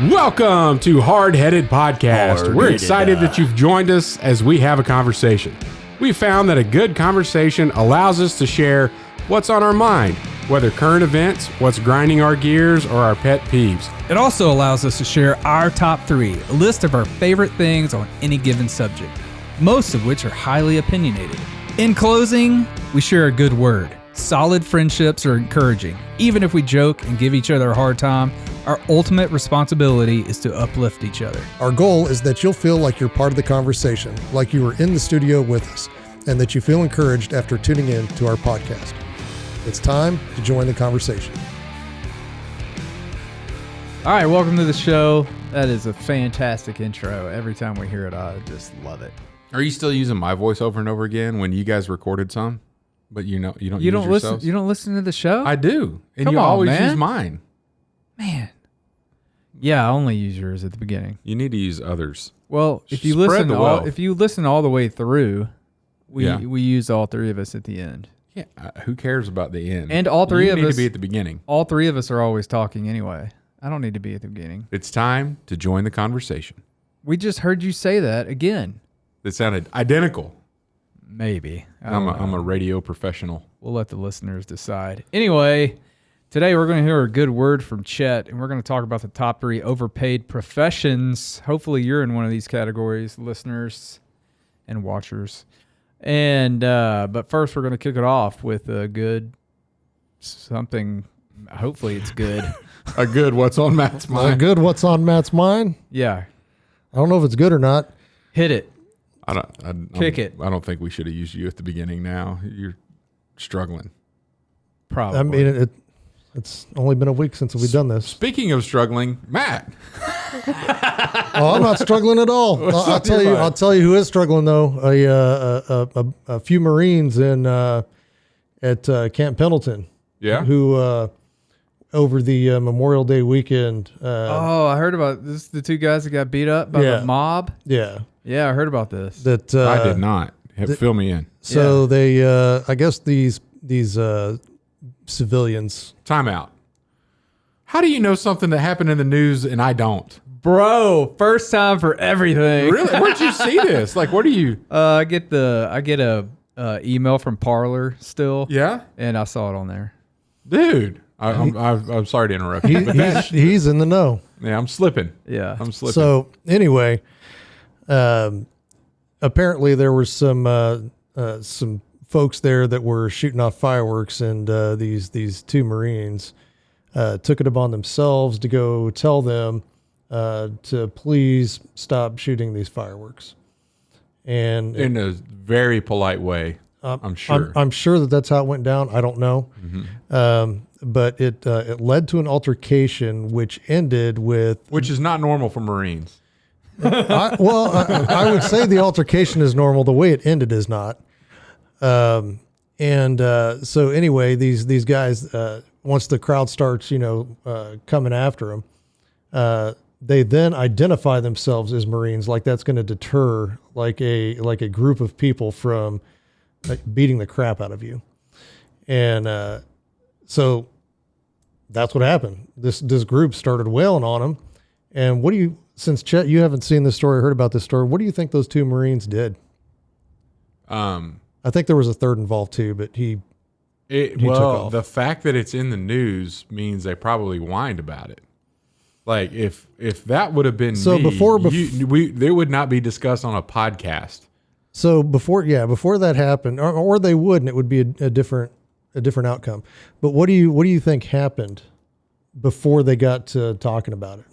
Welcome to Hardheaded Podcast. We're excited that you've joined us as we have a conversation. We found that a good conversation allows us to share what's on our mind, whether current events, what's grinding our gears, or our pet peeves. It also allows us to share our top 3, a list of our favorite things on any given subject, most of which are highly opinionated. In closing, we share a good word. Solid friendships are encouraging. Even if we joke and give each other a hard time, our ultimate responsibility is to uplift each other. Our goal is that you'll feel like you're part of the conversation, like you were in the studio with us, and that you feel encouraged after tuning in to our podcast. It's time to join the conversation. All right, welcome to the show. That is a fantastic intro. Every time we hear it, I just love it. Are you still using my voice over and over again when you guys recorded some? But you don't use yourselves? You don't listen to the show? I do. And Come you on, always man. use mine. Man. Yeah, I only use yours at the beginning. You need to use others. Well, if you listen all the way through, we use all 3 of us at the end. Yeah, who cares about the end? And all 3 of us need to be at the beginning. All 3 of us are always talking anyway. I don't need to be at the beginning. It's time to join the conversation. We just heard you say that again. It sounded identical. Maybe. I'm a radio professional. We'll let the listeners decide. Anyway, today we're going to hear a good word from Chet, and we're going to talk about the top 3 overpaid professions. Hopefully you're in one of these categories, listeners and watchers. And but first we're going to kick it off with a good something. Hopefully it's good. A good what's on Matt's mind. A good what's on Matt's mind? Yeah. I don't know if it's good or not. Hit it. Kick it. I don't think we should have used you at the beginning now. You're struggling. Probably. I mean, it's only been a week since we've done this. Speaking of struggling, Matt. Oh, I'm not struggling at all. I'll tell you who is struggling though. A few Marines at Camp Pendleton. Yeah. Who over the Memorial Day weekend. I heard about this. The 2 guys that got beat up by the mob. Yeah. Yeah, I heard about this. That I did not. Fill me in. So they, I guess these civilians. Time out. How do you know something that happened in the news and I don't? Bro, first time for everything. Really? Where'd you see this? Like, what are you? I get a email from Parler still. Yeah. And I saw it on there. Dude, I'm sorry to interrupt you. But He's in the know. Yeah, I'm slipping. Yeah. I'm slipping. So anyway, apparently there were some folks there that were shooting off fireworks, and these 2 Marines took it upon themselves to go tell them to please stop shooting these fireworks. And in a very polite way, I'm sure. I'm sure that's how it went down. I don't know. Mm-hmm. But it led to an altercation which ended with... Which is not normal for Marines. I would say the altercation is normal. The way it ended is not. So anyway, these guys, once the crowd starts, coming after them, they then identify themselves as Marines. Like that's going to deter like a group of people from beating the crap out of you. And so that's what happened. This group started wailing on them. And since Chet, you haven't seen this story, heard about this story, what do you think those 2 Marines did? I think there was a third involved too, but he took off. The fact that it's in the news means they probably whined about it. Like if that would have been me, they would not be discussed on a podcast. So before that happened, or they would, and it would be a different outcome. But what do you think happened before they got to talking about it?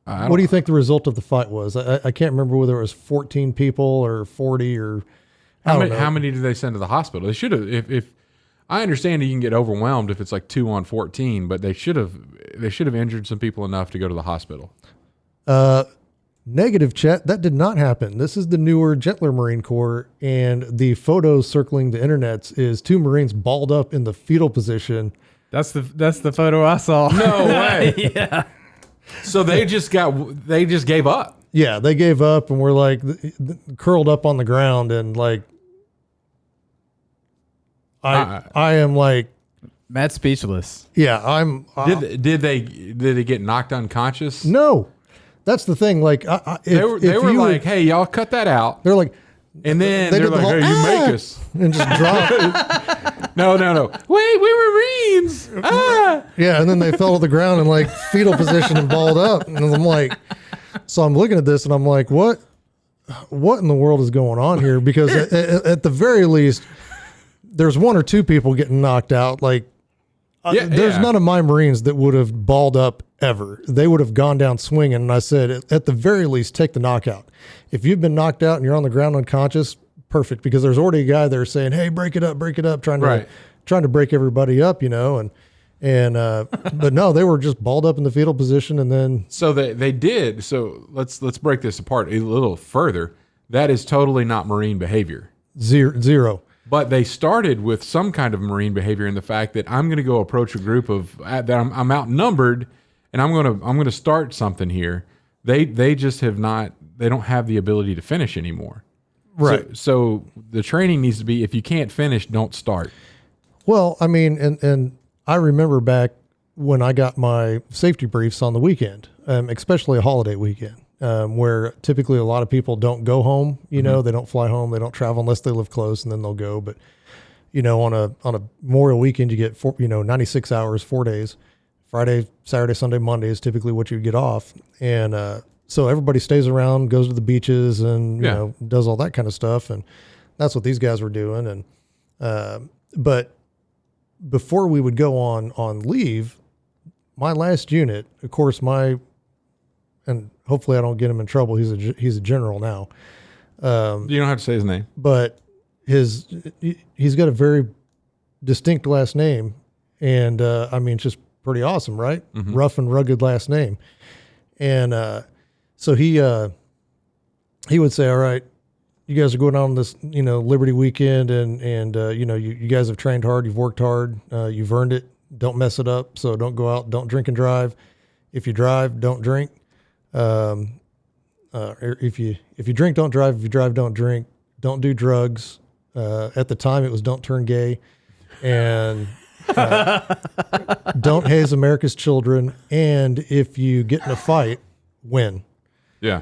What do you think the result of the fight was? I can't remember whether it was 14 people or 40 or how many did they send to the hospital? They should have. If I understand you can get overwhelmed if it's like 2 on 14, but they should have injured some people enough to go to the hospital. Negative, Chet. That did not happen. This is the newer, gentler Marine Corps, and the photos circling the internets is 2 Marines balled up in the fetal position. That's the photo I saw. No way. Yeah. So they just gave up. Yeah, they gave up and were like curled up on the ground and like I am like Matt's speechless. Yeah, I'm. Did they get knocked unconscious? No, that's the thing. Like, They were like, "Hey, y'all, cut that out." They're like, And then they they're did the like, whole, "Hey, you make us." and just drop. No. Wait, we were Marines. Yeah, and then they fell to the ground in like fetal position and balled up. And I'm like, so I'm looking at this and I'm like, what in the world is going on here? Because at the very least, there's one or two people getting knocked out. Like, there's none of my Marines that would have balled up ever. They would have gone down swinging. And I said, at the very least, take the knockout. If you've been knocked out and you're on the ground unconscious, perfect. Because there's already a guy there saying, "Hey, break it up," trying to break everybody up, but no, they were just balled up in the fetal position. And then, So they did. So let's break this apart a little further. That is totally not Marine behavior. zero. But they started with some kind of Marine behavior in the fact that I'm going to go approach a group of that I'm outnumbered, and I'm going to start something here. They just have not. They don't have the ability to finish anymore. Right. So the training needs to be, if you can't finish, don't start. Well, I mean, and I remember back when I got my safety briefs on the weekend, especially a holiday weekend, where typically a lot of people don't go home. They don't fly home, they don't travel unless they live close, and then they'll go. But on a Memorial weekend, you get 96 hours, 4 days. Friday, Saturday, Sunday, Monday is typically what you get off, and so everybody stays around, goes to the beaches, and does all that kind of stuff, and that's what these guys were doing. And but before we would go on leave, my last unit, of course, and hopefully I don't get him in trouble. He's a general now. You don't have to say his name, but he's got a very distinct last name, and I mean, it's just pretty awesome, right? Mm-hmm. Rough and rugged last name, and so he would say, "All right, you guys are going on this, Liberty weekend, and you guys have trained hard, you've worked hard, you've earned it. Don't mess it up. So don't go out, don't drink and drive. If you drive, don't drink. If you drink, don't drive. If you drive, don't drink. Don't do drugs. At the time, it was don't turn gay, and don't haze America's children. And if you get in a fight, win." Yeah.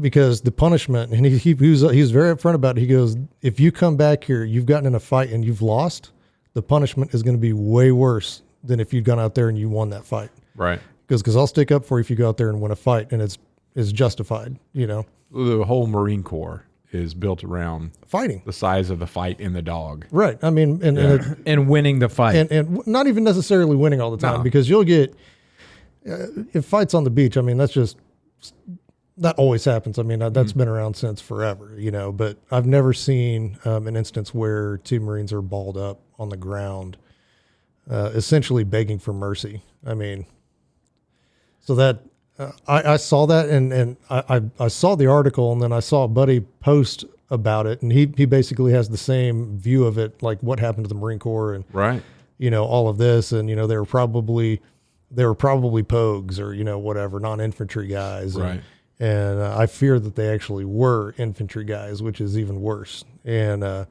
Because the punishment, and he was very upfront about it. He goes, "If you come back here, you've gotten in a fight and you've lost, the punishment is going to be way worse than if you'd gone out there and you won that fight." Right. Because I'll stick up for you if you go out there and win a fight, and it's justified. The whole Marine Corps is built around fighting, the size of the fight in the dog. Right. I mean, and winning the fight, and not even necessarily winning all the time, because you'll get if fights on the beach. I mean, that always happens. I mean, that's been around since forever, but I've never seen an instance where two Marines are balled up on the ground, essentially begging for mercy. I mean, so that I saw that, and I saw the article, and then I saw a buddy post about it, and he basically has the same view of it, like what happened to the Marine Corps, and right, all of this, and they were probably pogues or whatever, non-infantry guys, right. And I fear that they actually were infantry guys, which is even worse. And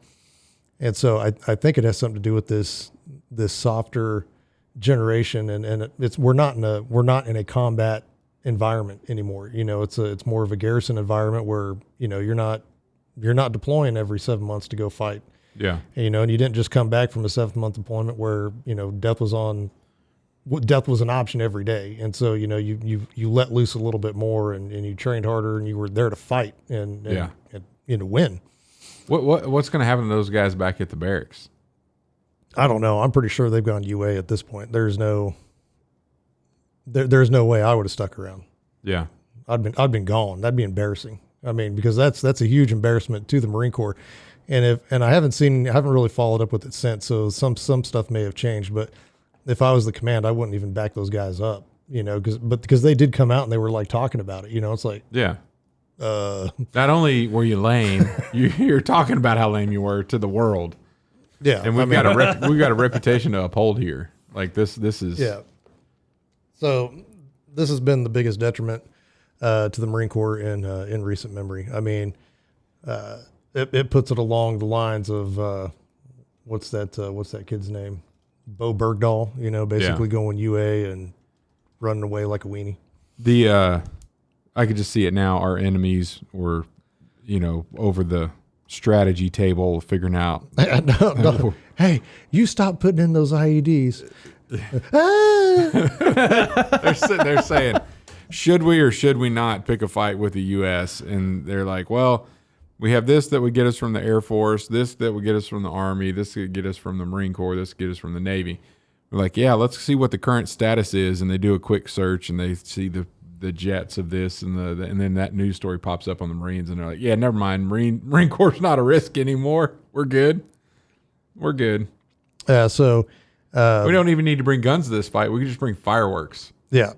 so I think it has something to do with this softer generation, and we're not in a combat environment anymore. It's more of a garrison environment where you're not deploying every 7 months to go fight. Yeah. And you didn't just come back from a 7-month deployment where death was an option every day. And so, you let loose a little bit more, and you trained harder, and you were there to fight and win. What's going to happen to those guys back at the barracks? I don't know. I'm pretty sure they've gone UA at this point. There's no way I would have stuck around. Yeah. I'd been gone. That'd be embarrassing. I mean, because that's a huge embarrassment to the Marine Corps. And I haven't really followed up with it since. So some stuff may have changed, but if I was the command, I wouldn't even back those guys up, because they did come out and they were like talking about it, it's like, yeah. Not only were you lame, you're talking about how lame you were to the world. Yeah. And we've got a reputation to uphold here. Like this is. Yeah. So this has been the biggest detriment to the Marine Corps in recent memory. I mean, it puts it along the lines of what's that kid's name? Bo Bergdahl, basically going UA and running away like a weenie. I could just see it now. Our enemies were, over the strategy table figuring out. No. Hey, you stop putting in those IEDs. They're sitting there saying, should we or should we not pick a fight with the U.S.? And they're like, well, we have this that would get us from the Air Force, this that would get us from the Army, this would get us from the Marine Corps, this would get us from the Navy. We're like, yeah, let's see what the current status is. And they do a quick search and they see the jets of this and and then that news story pops up on the Marines and they're like, yeah, never mind. Marine Corps is not a risk anymore. We're good. So we don't even need to bring guns to this fight. We can just bring fireworks. Yeah.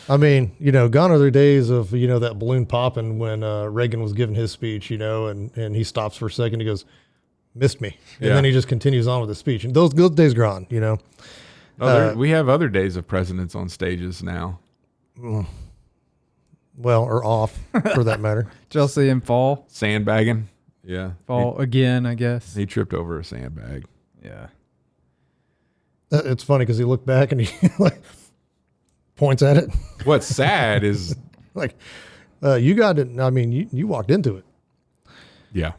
I mean, gone are the days of, that balloon popping when Reagan was giving his speech, and he stops for a second. He goes, missed me. And then he just continues on with the speech. And those days are gone, We have other days of presidents on stages now. Well, or off for that matter. Chelsea and fall. Sandbagging. Yeah. Fall again, I guess. He tripped over a sandbag. Yeah. It's funny because he looked back and he points at it. What's sad is you got it. I mean, you walked into it. Yeah.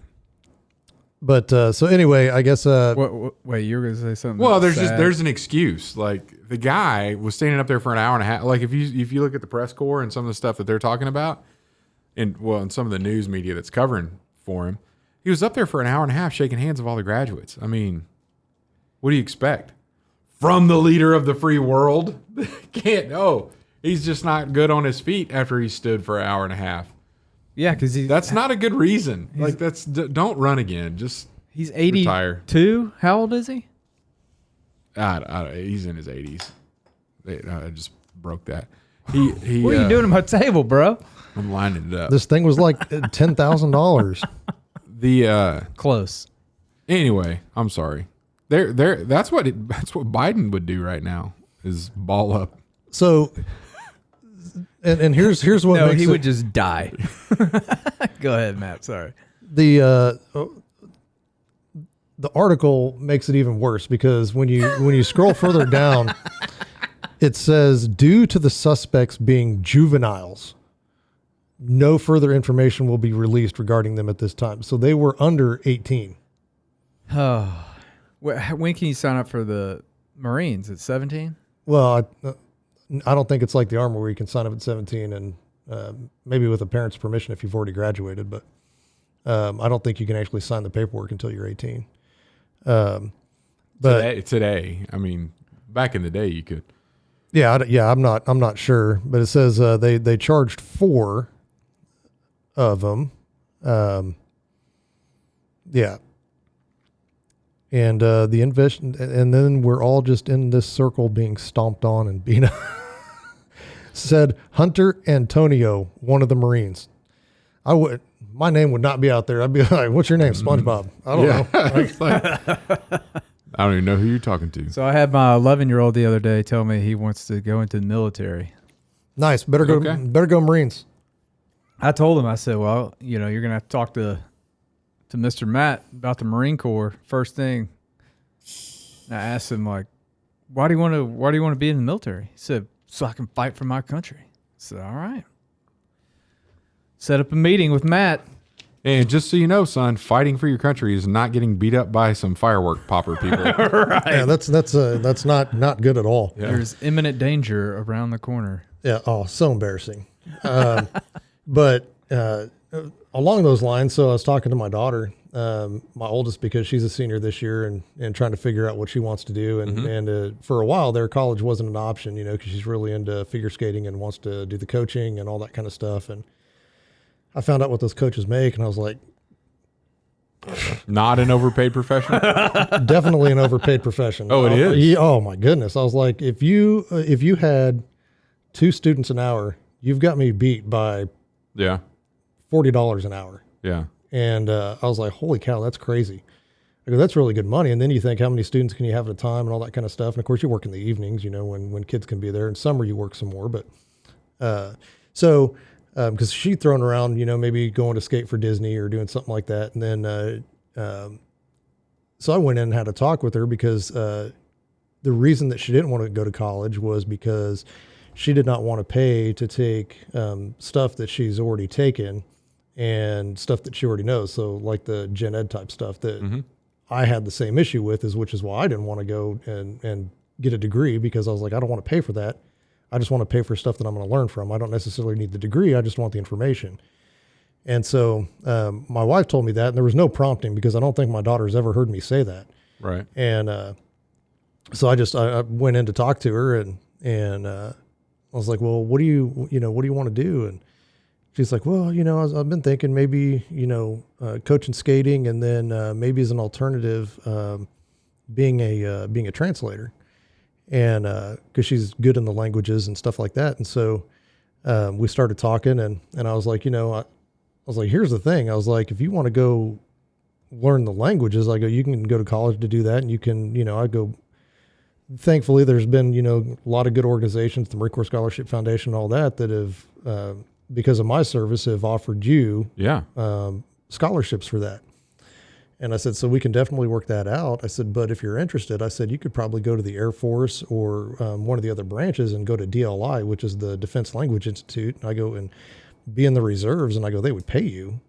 But so anyway, I guess. Wait, you were going to say something? Well, there's an excuse. Like the guy was standing up there for an hour and a half. Like if you look at the press corps and some of the stuff that they're talking about, and some of the news media that's covering for him, he was up there for an hour and a half shaking hands of all the graduates. I mean, what do you expect from the leader of the free world? He's just not good on his feet after he stood for an hour and a half. Yeah, because that's not a good reason. Don't run again. Just he's 82. Retire. How old is he? He's in his 80s. I just broke that. He what are you doing at my table, bro? I'm lining it up. This thing was like $10,000. Close. Anyway, I'm sorry. That's what Biden would do right now is ball up. So. And here's what makes he would just die. Go ahead, Matt. Sorry. The article makes it even worse because when you scroll further down, it says due to the suspects being juveniles, no further information will be released regarding them at this time. So they were under 18. Oh, when can you sign up for the Marines? At 17? Well, I don't think it's like the Army where you can sign up at 17 and maybe with a parent's permission if you've already graduated, but I don't think you can actually sign the paperwork until you're 18. But today, I mean, back in the day you could. Yeah, I'm not sure, but it says they charged 4 of them. Yeah. And and then we're all just in this circle being stomped on and beat up. Said Hunter Antonio, one of the Marines. My name would not be out there. I'd be like, "What's your name, SpongeBob?" I don't know. I don't even know who you're talking to. So I had my 11-year-old the other day tell me he wants to go into the military. Nice, better go Marines. I told him, I said, well, you're gonna have to talk to Mr. Matt about the Marine Corps first thing. And I asked him, like, why do you want to be in the military? He said, so I can fight for my country. I said, all right. Set up a meeting with Matt. And just so you know, son, fighting for your country is not getting beat up by some firework popper people. Right. Yeah, that's not good at all. Yeah. There's imminent danger around the corner. Yeah. Oh, so embarrassing. But along those lines, so I was talking to my daughter, my oldest, because she's a senior this year and trying to figure out what she wants to do. And for a while there, college wasn't an option, because she's really into figure skating and wants to do the coaching and all that kind of stuff. And I found out what those coaches make, and I was like, not an overpaid profession? Definitely an overpaid profession. Oh, it is? Oh my goodness. I was like, if you had 2 students an hour, you've got me beat by $40 an hour. Yeah. And I was like, holy cow, that's crazy. I go, that's really good money. And then you think, how many students can you have at a time and all that kind of stuff. And of course you work in the evenings, when kids can be there. In summer you work some more, but because she'd thrown around, maybe going to skate for Disney or doing something like that. And then so I went in and had a talk with her because the reason that she didn't want to go to college was because she did not want to pay to take stuff that she's already taken and stuff that she already knows. So like the gen ed type stuff that I had the same issue with, which is why I didn't want to go and get a degree, because I was like, I don't want to pay for that. I just want to pay for stuff that I'm going to learn from. I don't necessarily need the degree. I just want the information. And so my wife told me that, and there was no prompting because I don't think my daughter's ever heard me say that. Right. And so I went in to talk to her, and I was like, well, what do you want to do? And she's like, well, I've been thinking maybe, coaching skating, and then maybe as an alternative, being a translator, and because she's good in the languages and stuff like that. And so we started talking, and I was like, I was like, here's the thing. I was like, if you want to go learn the languages, I go, you can go to college to do that. And you can, I go, thankfully there's been, a lot of good organizations, the Marine Corps Scholarship Foundation, all that have, because of my service, have offered you scholarships for that. And I said, so we can definitely work that out. I said, but if you're interested, I said, you could probably go to the Air Force or one of the other branches and go to DLI, which is the Defense Language Institute. And I go and be in the reserves, and I go, they would pay you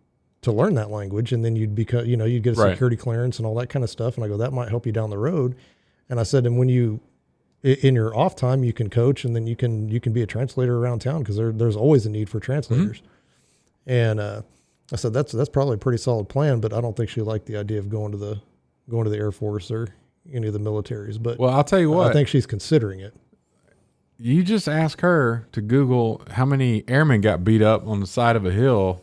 to learn that language. And then you'd become, you'd get a security clearance and all that kind of stuff. And I go, that might help you down the road. And I said, and when you, in your off time, you can coach, and then you can be a translator around town, because there's always a need for translators. And I said, that's probably a pretty solid plan, but I don't think she liked the idea of going to the Air Force or any of the militaries. But well, I'll tell you what, I think she's considering it. You just ask her to Google how many airmen got beat up on the side of a hill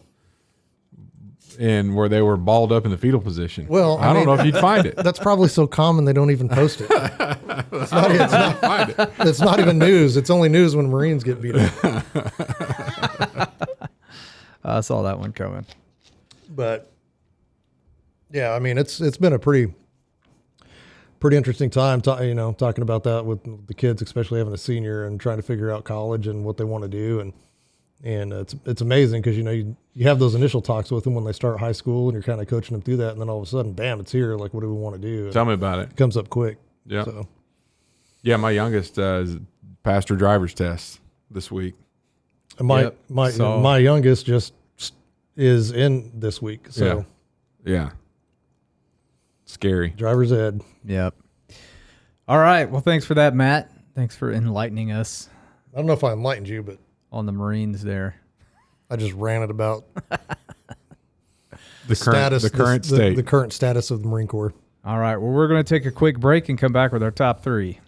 and where they were balled up in the fetal position. Well, I don't know if you'd find it. That's probably so common they don't even post it. It's not even news. It's only news when Marines get beat up. I saw that one coming. But yeah, I mean, it's been a pretty interesting time, talking about that with the kids, especially having a senior and trying to figure out college and what they want to do. And it's amazing because, you have those initial talks with them when they start high school, and you're kind of coaching them through that. And then all of a sudden, bam, it's here. Like, what do we want to do? And tell me about it. It comes up quick. Yeah. So. Yeah. My youngest is passed her driver's test this week. My youngest just is in this week. So yeah. Scary. Driver's ed. Yep. All right. Well, thanks for that, Matt. Thanks for enlightening us I don't know if I enlightened you, but on the Marines there. I just ranted about the current status of the Marine Corps. All right. Well, we're going to take a quick break and come back with our top 3.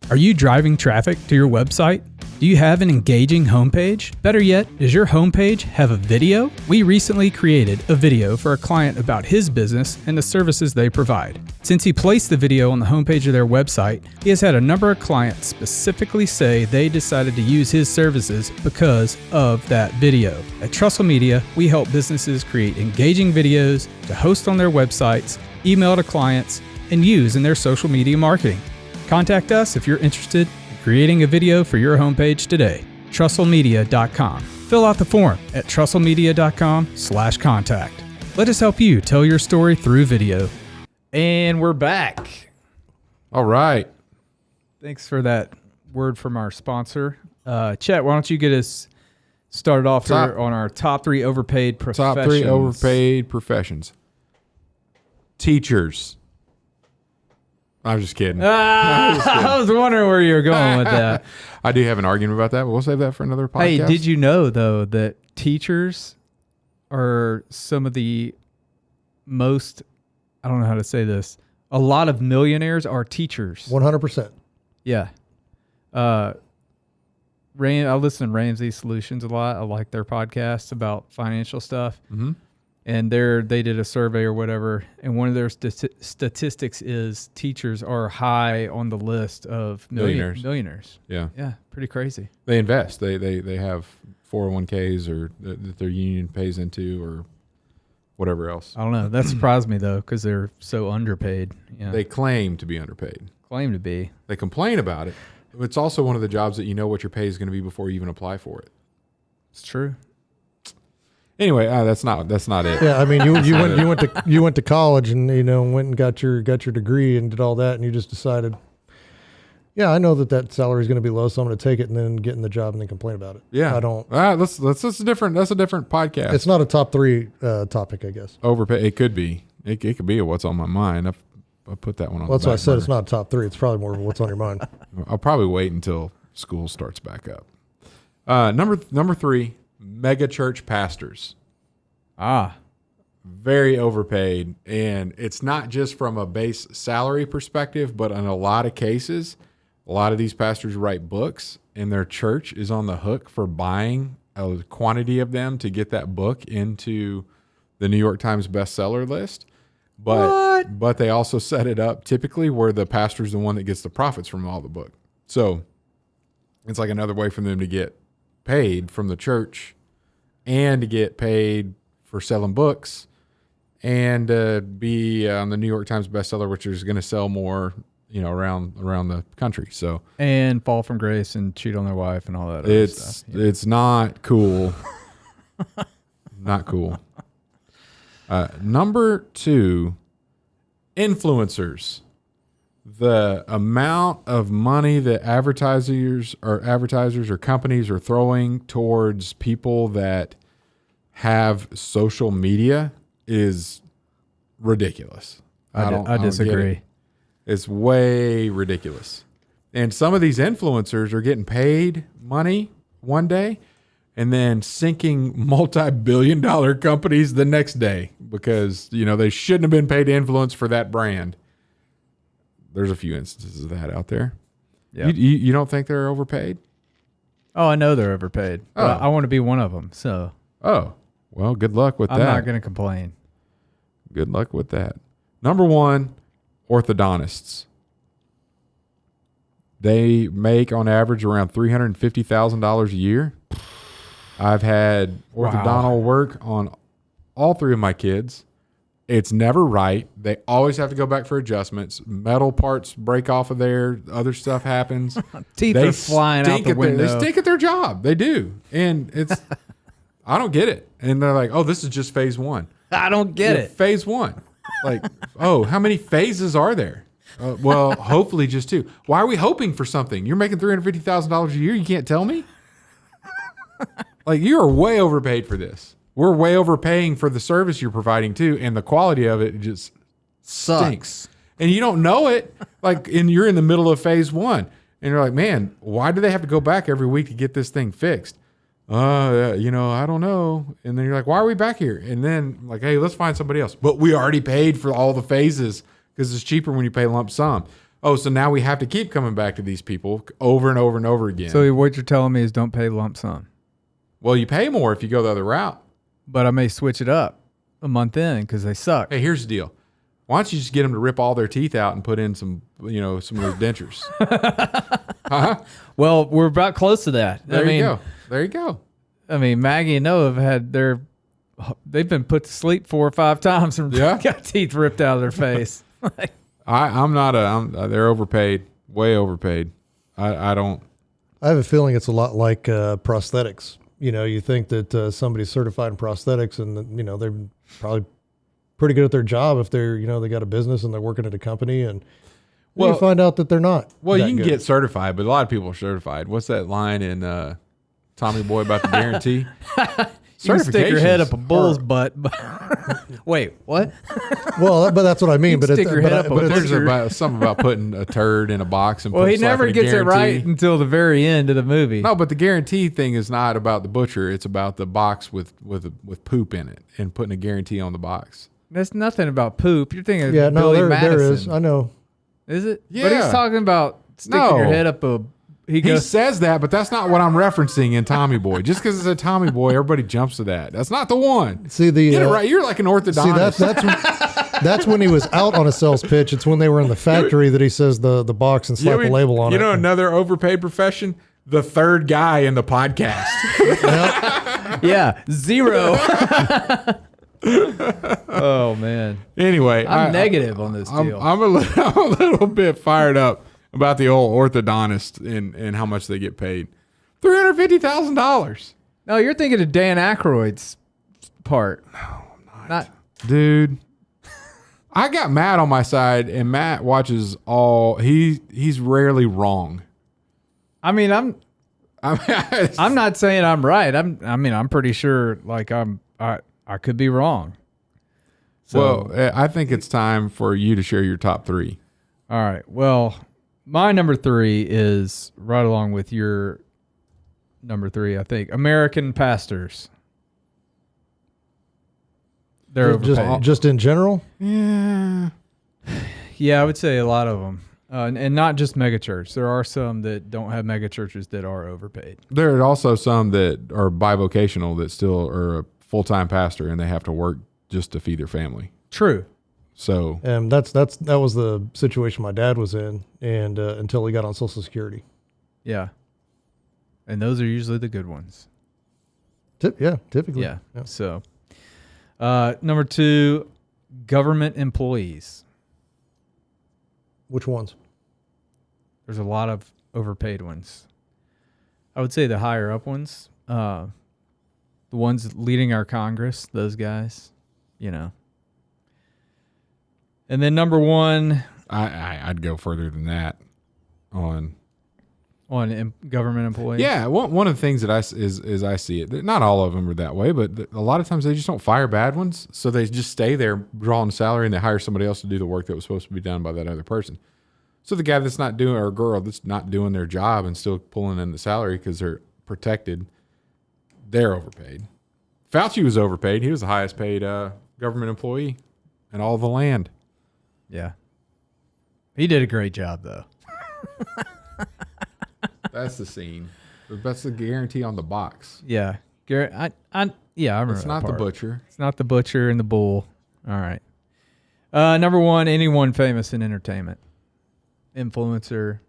Are you driving traffic to your website? Do you have an engaging homepage? Better yet, does your homepage have a video? We recently created a video for a client about his business and the services they provide. Since he placed the video on the homepage of their website, he has had a number of clients specifically say they decided to use his services because of that video. At Trussell Media, we help businesses create engaging videos to host on their websites, email to clients, and use in their social media marketing. Contact us if you're interested in creating a video for your homepage today. TrussellMedia.com. Fill out the form at TrussellMedia.com/contact. Let us help you tell your story through video. And we're back. All right. Thanks for that word from our sponsor. Chet, why don't you get us started off here on our top 3 overpaid professions. Top 3 overpaid professions. Teachers. I'm just kidding. I was wondering where you were going with that. I do have an argument about that, but we'll save that for another podcast. Hey, did you know, though, that teachers are some of the most, I don't know how to say this, a lot of millionaires are teachers. 100%. Yeah. I listen to Ramsey Solutions a lot. I like their podcasts about financial stuff. Mm-hmm. And they did a survey or whatever, and one of their statistics is teachers are high on the list of millionaires. Yeah. Yeah, pretty crazy. They invest. They have 401ks or that their union pays into or whatever else. I don't know. That surprised me, though, because they're so underpaid. Yeah. They claim to be underpaid. Claim to be. They complain about it. It's also one of the jobs that you know what your pay is going to be before you even apply for it. It's true. Anyway, that's not it. Yeah, I mean, you went to college and went and got your degree and did all that, and you just decided, yeah, I know that salary is going to be low, so I'm going to take it and then get in the job and then complain about it. Yeah, I don't. That's a different podcast. It's not a top 3 topic, I guess. Overpay. It could be. It could be a what's on my mind. I put that one on. Well, that's why I said burner. it's not a top 3. It's probably more of a what's on your mind. I'll probably wait until school starts back up. Number 3, mega church pastors. Very overpaid, and it's not just from a base salary perspective, but in a lot of cases, a lot of these pastors write books, and their church is on the hook for buying a quantity of them to get that book into the New York Times bestseller list. But they also set it up typically where the pastor's the one that gets the profits from all the book. So it's like another way for them to get paid from the church and to get paid for selling books and be on the New York Times bestseller, which is going to sell more, around the country. So and fall from grace and cheat on their wife and all that other stuff. It's not cool. Not cool. Number 2, influencers. The amount of money that advertisers or companies are throwing towards people that have social media is ridiculous. I disagree. It's way ridiculous. And some of these influencers are getting paid money one day and then sinking multi-billion-dollar companies the next day because, they shouldn't have been paid to influence for that brand. There's a few instances of that out there. Yeah. You don't think they're overpaid? Oh, I know they're overpaid. But I want to be one of them. So. Oh, well, good luck with that. I'm not going to complain. Good luck with that. Number 1, orthodontists. They make on average around $350,000 a year. I've had orthodontal work on all 3 of my kids. It's never right. They always have to go back for adjustments. Metal parts break off of there. Other stuff happens. Teeth are flying out the window. They stink at their job. They do. And it's, I don't get it. And they're like, oh, this is just phase 1. I don't get it. Phase 1. Like, oh, how many phases are there? Well, hopefully just 2. Why are we hoping for something? You're making $350,000 a year. You can't tell me? Like, you are way overpaid for this. We're way overpaying for the service you're providing too, and the quality of it just stinks. And you don't know it. Like, and you're in the middle of phase 1, and you're like, man, why do they have to go back every week to get this thing fixed? I don't know. And then you're like, why are we back here? And then like, hey, let's find somebody else. But we already paid for all the phases because it's cheaper when you pay lump sum. Oh, so now we have to keep coming back to these people over and over and over again. So what you're telling me is don't pay lump sum. Well, you pay more if you go the other route. But I may switch it up a month in because they suck. Hey, here's the deal. Why don't you just get them to rip all their teeth out and put in some of those dentures? Huh? Well, we're about close to that. There you go. I mean, Maggie and Noah they've been put to sleep 4 or 5 times and got teeth ripped out of their face. They're overpaid, way overpaid. I don't. I have a feeling it's a lot like prosthetics. You think that somebody's certified in prosthetics and, they're probably pretty good at their job if they're, they got a business and they're working at a company and you find out that they're not. Well, you can get certified, but a lot of people are certified. What's that line in Tommy Boy about the guarantee? You can stick your head up a bull's butt. Wait, what? Well, but that's what I mean. Stick your head up a but there's something about putting a turd in a box and he never gets it right until the very end of the movie. No, but the guarantee thing is not about the butcher. It's about the box with poop in it and putting a guarantee on the box. There's nothing about poop. You're thinking of Billy Madison. There is. I know. Is it? Yeah. But he's talking about sticking your head up a... He says that, but that's not what I'm referencing in Tommy Boy. Just because it's a Tommy Boy, everybody jumps to that. That's not the one. See, get it right. You're like an orthodontist. See, that's when he was out on a sales pitch. It's when they were in the factory that he says the box and slap a label on it. Another overpaid profession? The third guy in the podcast. Yeah, 0. Oh, man. Anyway. I'm negative on this deal. I'm a little bit fired up about the old orthodontist and how much they get paid. $350,000. No, you're thinking of Dan Aykroyd's part. No, I'm not. Dude. I got Matt on my side, and Matt watches all. He's rarely wrong. I mean, I'm not saying I'm right. I'm pretty sure. Like I could be wrong. So, well, I think it's time for you to share your top 3. All right. Well, my number 3 is right along with your number 3. I think American pastors. They're overpaid. Just in general? Yeah. Yeah, I would say a lot of them. And not just megachurch. There are some that don't have megachurches that are overpaid. There are also some that are bivocational that still are a full-time pastor and they have to work just to feed their family. True. So that was the situation my dad was in, and until he got on Social Security. Yeah. And those are usually the good ones. Typically. Yeah. So, number 2, government employees. Which ones? There's a lot of overpaid ones. I would say the higher up ones, the ones leading our Congress, those guys, And then number 1, I'd go further than that on government employees. Yeah, one of the things that I see it. Not all of them are that way, but a lot of times they just don't fire bad ones, so they just stay there drawing salary, and they hire somebody else to do the work that was supposed to be done by that other person. So the guy that's not doing, or girl that's not doing their job and still pulling in the salary because they're protected, they're overpaid. Fauci was overpaid. He was the highest paid government employee in all the land. Yeah. He did a great job, though. That's the scene. That's the guarantee on the box. Yeah. Garrett, I remember It's that not part. the butcher. It's not the butcher and the bull. All right. Number 1, anyone famous in entertainment. Influencer,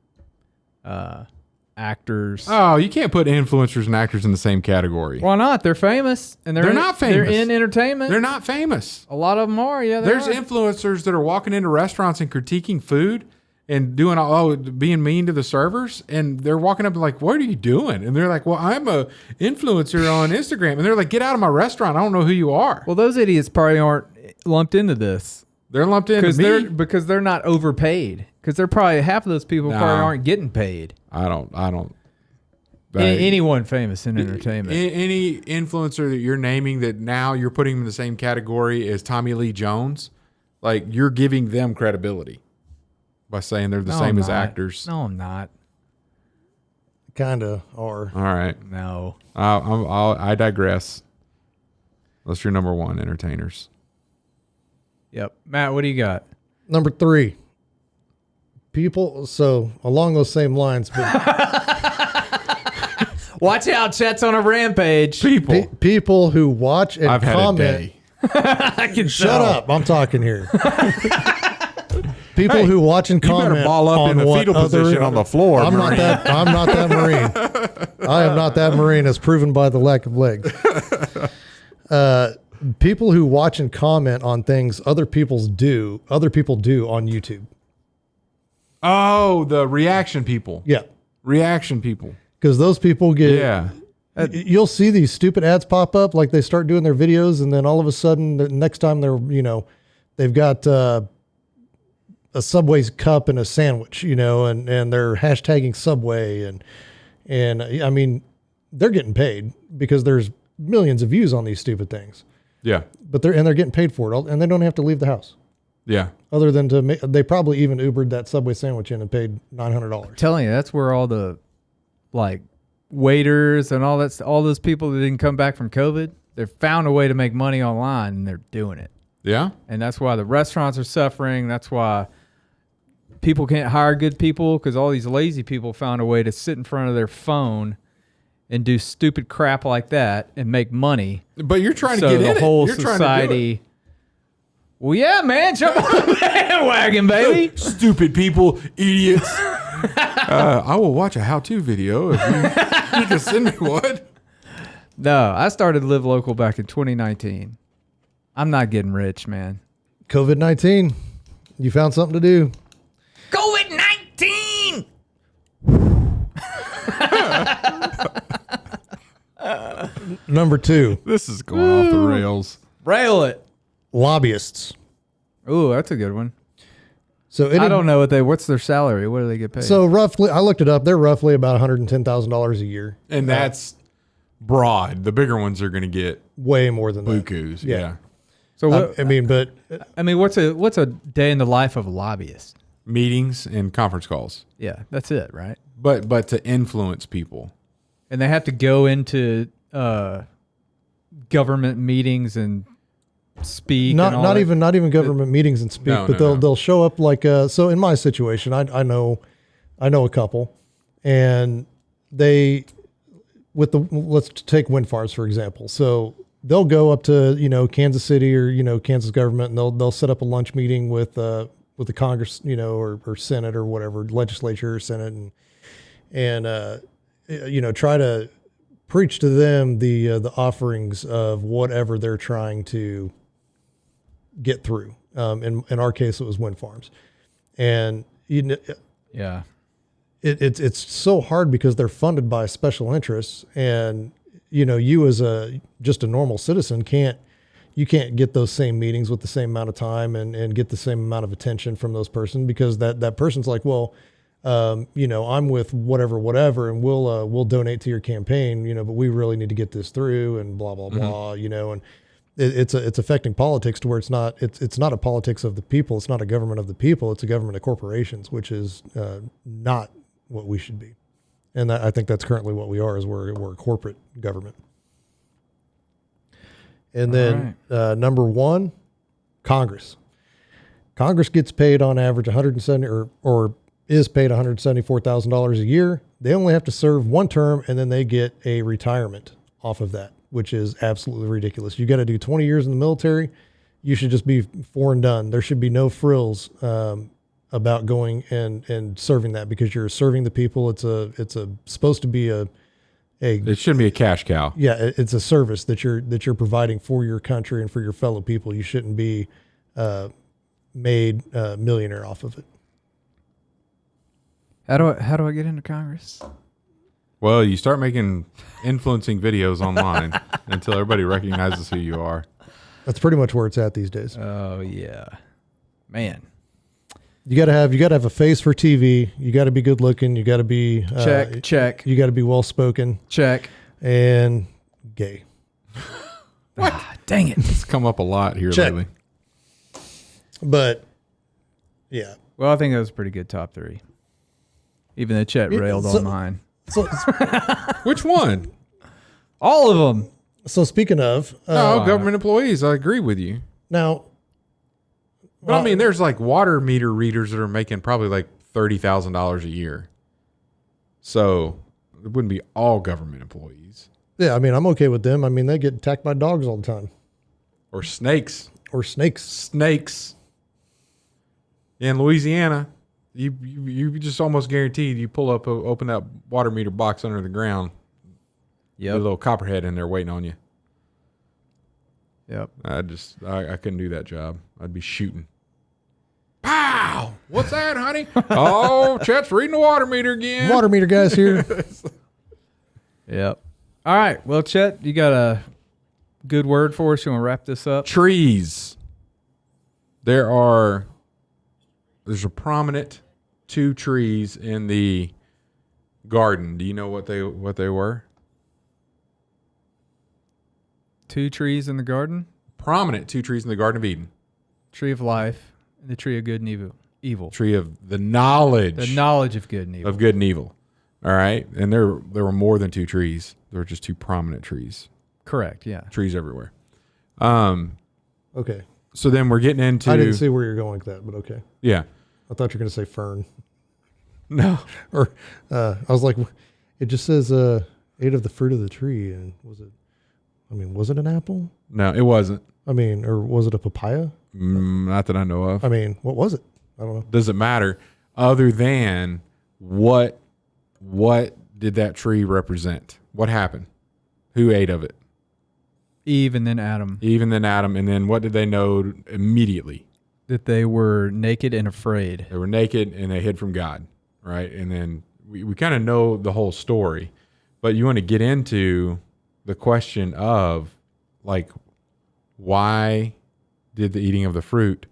actors. Oh, you can't put influencers and actors in the same category. Why not? They're famous. And They're not famous. They're in entertainment. They're not famous. A lot of them are. Yeah, There's influencers that are walking into restaurants and critiquing food and doing being mean to the servers, and they're walking up like, "What are you doing?" And they're like, "Well, I'm a influencer on Instagram," and they're like, "Get out of my restaurant! I don't know who you are." Well, those idiots probably aren't lumped into this They're lumped into me because they're not overpaid. Because they're probably half of those people probably aren't getting paid. I don't. Anyone famous in entertainment. Any influencer that you're naming that now you're putting them in the same category as Tommy Lee Jones, like you're giving them credibility by saying they're the same as actors. No, I'm not. Kinda are. All right. No. I digress. That's your number 1 entertainers. Yep. Matt, what do you got? Number 3. People. So along those same lines, but Watch out, Chet's on a rampage. people who watch and I've comment. had a day. I can Shut up! I'm talking here. People who watch and You comment better ball up on in the what fetal other, position on the floor. I'm Marine. not that Marine. I am not that Marine, as proven by the lack of legs. People who watch and comment on things other people do on YouTube. Oh, the reaction people. Yeah, Reaction people. because those people get. Yeah. You'll see these stupid ads pop up, like they start doing their videos, and then all of a sudden, the next time they've got a Subway cup and a sandwich, and they're hashtagging Subway, and I mean, they're getting paid because there's millions of views on these stupid things. Yeah. But they're getting paid for it, and they don't have to leave the house. Yeah. Other than they probably even Ubered that Subway sandwich in and paid $900. I'm telling you, that's where all the waiters and all those people that didn't come back from COVID, they've found a way to make money online, and they're doing it. Yeah. And that's why the restaurants are suffering. That's why people can't hire good people, because all these lazy people found a way to sit in front of their phone and do stupid crap like that and make money. But you're trying So to get the in whole it. You're trying to do society. Well, yeah, man, jump on the bandwagon, baby. it. Stupid people, idiots. I will watch a how-to video if you can send me one. No, I started Live Local back in 2019. I'm not getting rich, man. COVID-19, you found something to do. COVID-19. Number 2, This is going off the rails. Rail it. lobbyists. Ooh, that's a good one. So I don't know what's their salary. What do they get paid? So roughly, I looked it up. They're roughly about $110,000 a year. And that's broad. The bigger ones are going to get Way more than that. bukus. Yeah. Yeah. so what, But what's a day in the life of a lobbyist? Meetings and conference calls. Yeah, that's it, right? But to influence people. And they have to go into government meetings and speak. not and all not that. even government meetings and speak, No, but no. they'll show up like so in my situation, I know a couple, and they let's take wind farms for example. So they'll go up to Kansas City or Kansas government, and they'll set up a lunch meeting with the Congress, or Senate or whatever, legislature or Senate, and try to preach to them the offerings of whatever they're trying to get through. In our case, it was wind farms, and Yeah. it's so hard because they're funded by special interests, and you as just a normal citizen can't get those same meetings with the same amount of time and get the same amount of attention from those person, because that person's like, well, I'm with whatever, and we'll donate to your campaign, but we really need to get this through, and blah, blah, blah, and it's affecting politics to where it's not a politics of the people. It's not a government of the people. It's a government of corporations, which is not what we should be. And I think that's currently what we are, is we're a corporate government. And then number 1, Congress. Congress gets paid on average $170 or is paid $174,000 a year. They only have to serve 1 term, and then they get a retirement off of that, which is absolutely ridiculous. You got to do 20 years in the military. You should just be 4 and done. There should be no frills about going and serving that, because you're serving the people. It's supposed to be It shouldn't be a cash cow. yeah, it's a service that you're providing for your country and for your fellow people. You shouldn't be made millionaire off of it. How do I get into Congress? Well, you start making influencing videos online until everybody recognizes who you are. That's pretty much where it's at these days. Oh yeah, man. You gotta have a face for TV. You gotta be good looking. You gotta be Check. You gotta be well spoken Check. and gay. Dang it. It's come up a lot here Check. lately. But yeah, Well, I think that was a pretty good top 3. Even though Chet railed on mine. so Which one? All of them. so speaking of No, government employees. I agree with you. now, But I mean, there's like water meter readers that are making probably like $30,000 a year. So it wouldn't be all government employees. yeah, I mean, I'm okay with them. I mean, they get attacked by dogs all the time, Or snakes. or snakes. Snakes. In Louisiana, you just almost guaranteed you pull up, open that water meter box under the ground. Yep. A little copperhead in there waiting on you. Yep. I couldn't do that job. I'd be shooting. Pow! What's that, honey? Oh, Chet's reading the water meter again. Water meter guys here. Yep. All right. Well, Chet, you got a good word for us? You want to wrap this up? Trees. There's a prominent 2 trees in the garden. Do you know what they were? 2 trees in the garden. Prominent 2 trees in the Garden of Eden. Tree of life and the tree of good and evil. Tree of the knowledge. The knowledge of good and evil. of good and evil. All right. And there were more than 2 trees. There were just 2 prominent trees. Correct. Yeah. Trees everywhere. Okay, So then we're getting into. I didn't see where you're going with that, but okay. Yeah. I thought you were going to say fern. No. Or I was like, it just says ate of the fruit of the tree, and was it an apple? No, it wasn't. Or was it a papaya? Not that I know of. What was it? I don't know. Doesn't matter. Other than what did that tree represent? What happened? Who ate of it? Eve and then Adam. Eve and then Adam. And then what did they know immediately? That they were naked and afraid. They were naked and they hid from God, right? And then we kind of know the whole story, but you want to get into the question of, like, why did the eating of the fruit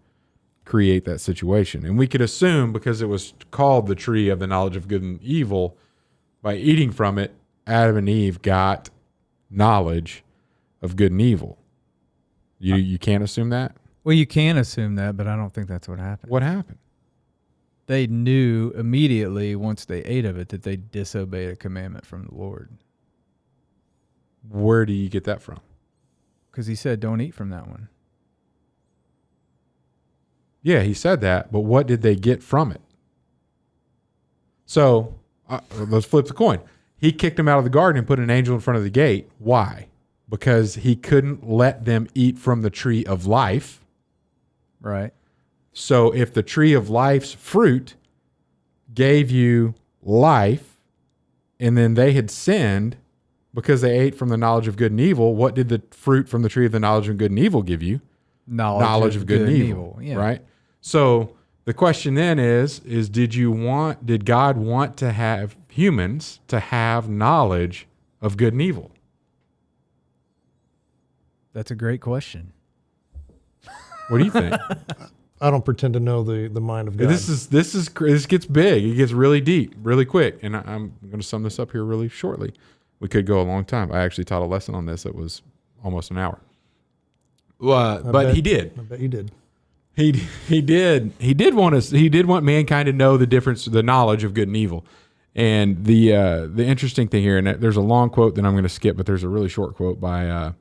create that situation? And we could assume because it was called the tree of the knowledge of good and evil, by eating from it, Adam and Eve got knowledge of good and evil. You can't assume that? Well, you can assume that, but I don't think that's what happened. What happened? They knew immediately once they ate of it that they disobeyed a commandment from the Lord. Where do you get that from? Because he said, don't eat from that one. Yeah, he said that, but what did they get from it? So let's flip the coin. He kicked them out of the garden and put an angel in front of the gate. Why? Because he couldn't let them eat from the tree of life. Right. So if the tree of life's fruit gave you life, and then they had sinned because they ate from the knowledge of good and evil, what did the fruit from the tree of the knowledge of good and evil give you? Knowledge of good and evil. Yeah. Right? So the question then is did God want to have humans to have knowledge of good and evil? That's a great question. What do you think? I don't pretend to know the mind of God. This gets big. It gets really deep, really quick. And I'm going to sum this up here really shortly. We could go a long time. I actually taught a lesson on this that was almost an hour. But he did. I bet you did. He did want mankind to know the difference, the knowledge of good and evil. And the interesting thing here, and there's a long quote that I'm going to skip, but there's a really short quote by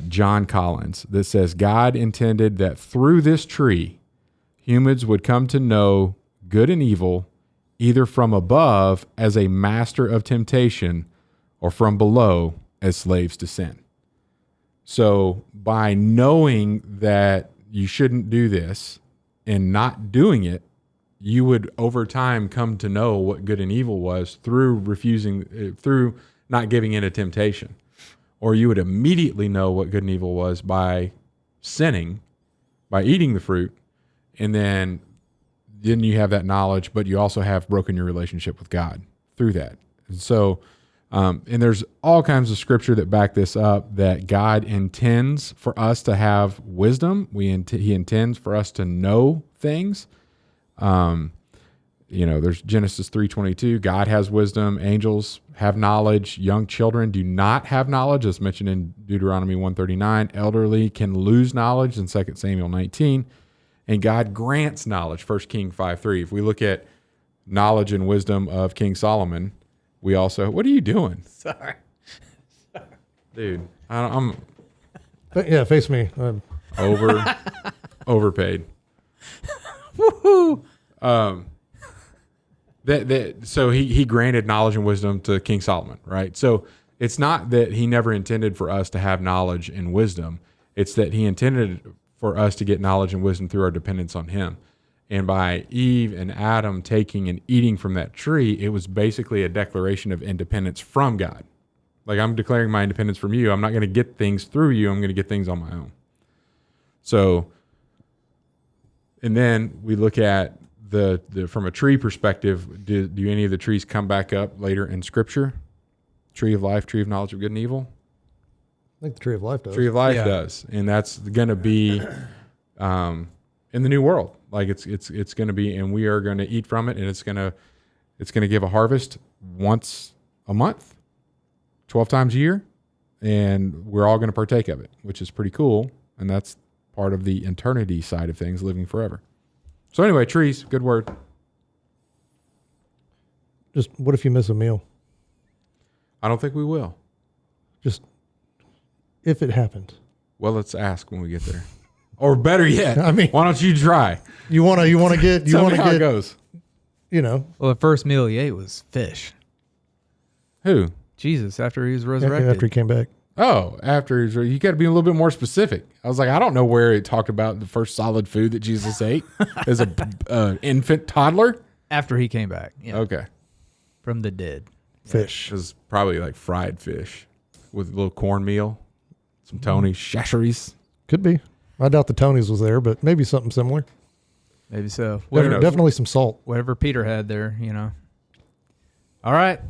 John Collins that says, God intended that through this tree, humans would come to know good and evil, either from above as a master of temptation or from below as slaves to sin. So by knowing that you shouldn't do this and not doing it, you would over time come to know what good and evil was through not giving in to temptation. Or you would immediately know what good and evil was by sinning, by eating the fruit, and then you have that knowledge, but you also have broken your relationship with God through that. And so, and there's all kinds of scripture that back this up, that God intends for us to have wisdom. He intends for us to know things. There's Genesis 3:22. God has wisdom. Angels have knowledge. Young children do not have knowledge, as mentioned in Deuteronomy 139. Elderly can lose knowledge in 2 Samuel 19. And God grants knowledge, 1 Kings 5:3. If we look at knowledge and wisdom of King Solomon, we also, what are you doing? Sorry. Dude, Yeah, face me. Overpaid. Woohoo! So he granted knowledge and wisdom to King Solomon, right? So it's not that he never intended for us to have knowledge and wisdom. It's that he intended for us to get knowledge and wisdom through our dependence on him. And by Eve and Adam taking and eating from that tree, it was basically a declaration of independence from God. Like, I'm declaring my independence from you. I'm not going to get things through you. I'm going to get things on my own. So, and then we look at the from a tree perspective, do any of the trees come back up later in Scripture? Tree of life, tree of knowledge of good and evil? I think the tree of life does. Tree of life does. And that's going to be in the new world. Like it's going to be, and we are going to eat from it, and it's going to give a harvest once a month, 12 times a year, and we're all going to partake of it, which is pretty cool. And that's part of the eternity side of things, living forever. So anyway, trees, good word. Just what if you miss a meal? I don't think we will. Just if it happened. Well, let's ask when we get there. Or better yet, I mean, why don't you try? You want to get Tell me how it goes. Well, the first meal he ate was fish. Who? Jesus, after he was resurrected. After he came back. Oh, after you got to be a little bit more specific. I was like, I don't know where it talked about the first solid food that Jesus ate as a infant toddler. After he came back. Yeah. Okay. From the dead. Fish. It was probably like fried fish with a little cornmeal, some Tony's, shasheries. Could be. I doubt the Tony's was there, but maybe something similar. Maybe so. Definitely some salt. Whatever Peter had there, All right.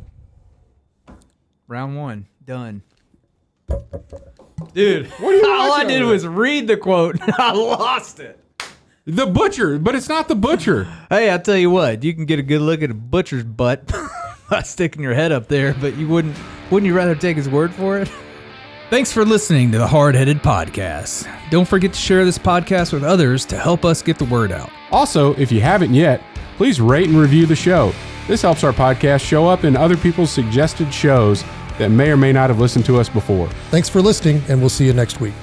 Round one, done. Dude, What are you all I watching did over was read the quote. I lost it. The butcher, but it's not the butcher. Hey, I tell you what, you can get a good look at a butcher's butt by sticking your head up there, but wouldn't you rather take his word for it? Thanks for listening to the Hardheaded Podcast. Don't forget to share this podcast with others to help us get the word out. Also, if you haven't yet, please rate and review the show. This helps our podcast show up in other people's suggested shows that may or may not have listened to us before. Thanks for listening, and we'll see you next week.